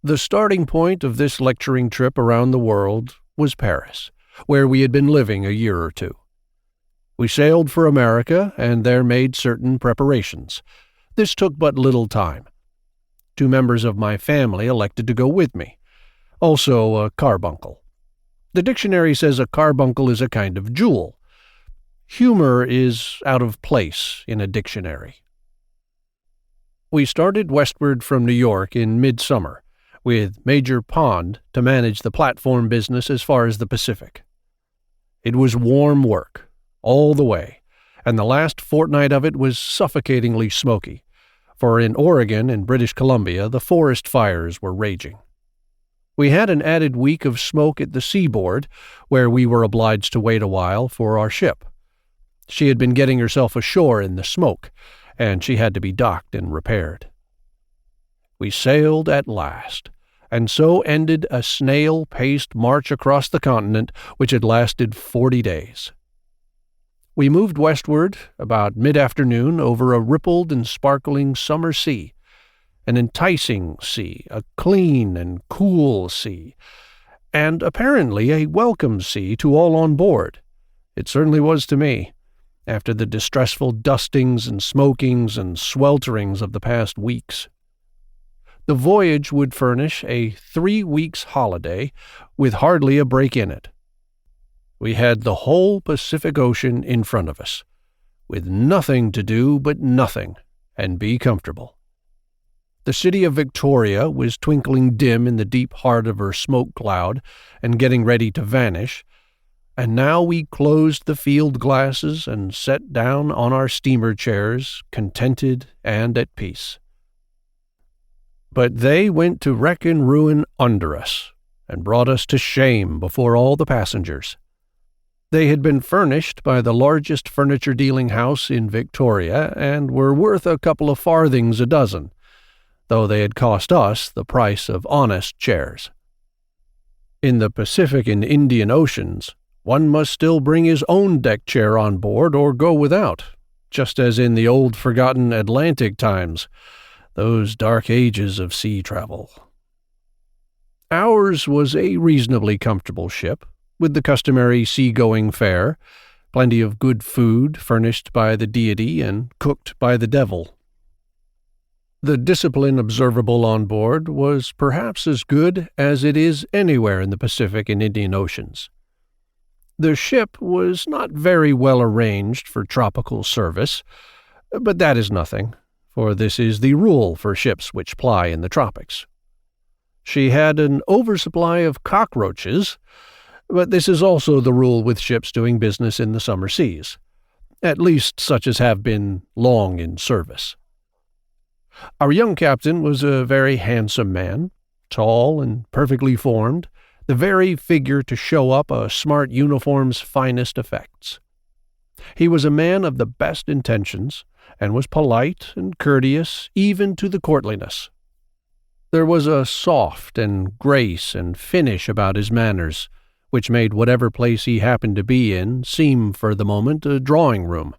The starting point of this lecturing trip around the world was Paris, where we had been living a year or two. We sailed for America and there made certain preparations. This took but little time. 2 members of my family elected to go with me. Also a carbuncle. The dictionary says a carbuncle is a kind of jewel. Humor is out of place in a dictionary. We started westward from New York in midsummer, with Major Pond to manage the platform business as far as the Pacific. It was warm work, all the way, and the last fortnight of it was suffocatingly smoky, for in Oregon and British Columbia the forest fires were raging. We had an added week of smoke at the seaboard, where we were obliged to wait a while for our ship. She had been getting herself ashore in the smoke, and she had to be docked and repaired. We sailed at last, and so ended a snail-paced march across the continent which had lasted 40 days. We moved westward about mid-afternoon over a rippled and sparkling summer sea, an enticing sea, a clean and cool sea, and apparently a welcome sea to all on board. It certainly was to me, after the distressful dustings and smokings and swelterings of the past weeks. The voyage would furnish a 3 weeks' holiday with hardly a break in it. We had the whole Pacific Ocean in front of us, with nothing to do but nothing, and be comfortable. The city of Victoria was twinkling dim in the deep heart of her smoke cloud and getting ready to vanish, and now we closed the field glasses and sat down on our steamer chairs, contented and at peace. But they went to wreck and ruin under us, and brought us to shame before all the passengers. They had been furnished by the largest furniture-dealing house in Victoria, and were worth a couple of farthings a dozen, though they had cost us the price of honest chairs. In the Pacific and Indian Oceans, one must still bring his own deck chair on board or go without, just as in the old forgotten Atlantic times, those dark ages of sea travel. Ours was a reasonably comfortable ship, with the customary sea-going fare, plenty of good food furnished by the deity and cooked by the devil. The discipline observable on board was perhaps as good as it is anywhere in the Pacific and Indian Oceans. The ship was not very well arranged for tropical service, but that is nothing, for this is the rule for ships which ply in the tropics. She had an oversupply of cockroaches, but this is also the rule with ships doing business in the summer seas, at least such as have been long in service. Our young captain was a very handsome man, tall and perfectly formed, the very figure to show up a smart uniform's finest effects. He was a man of the best intentions, and was polite and courteous even to the courtliness. There was a soft and grace and finish about his manners, which made whatever place he happened to be in seem for the moment a drawing-room.